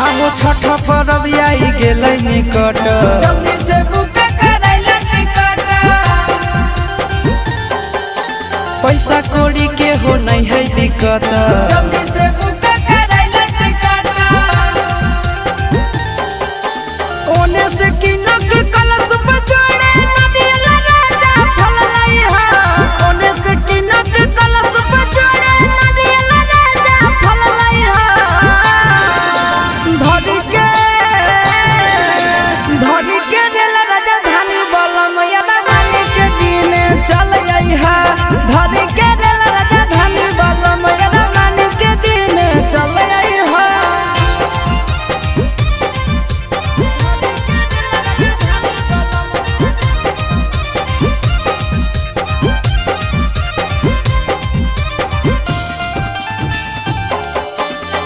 आहो छठ पर्व आई गेलै निकट, जल्दी से बुक करैला टिकट। पैसा कौड़ी के हो नहीं है दिक्कत, जल्दी से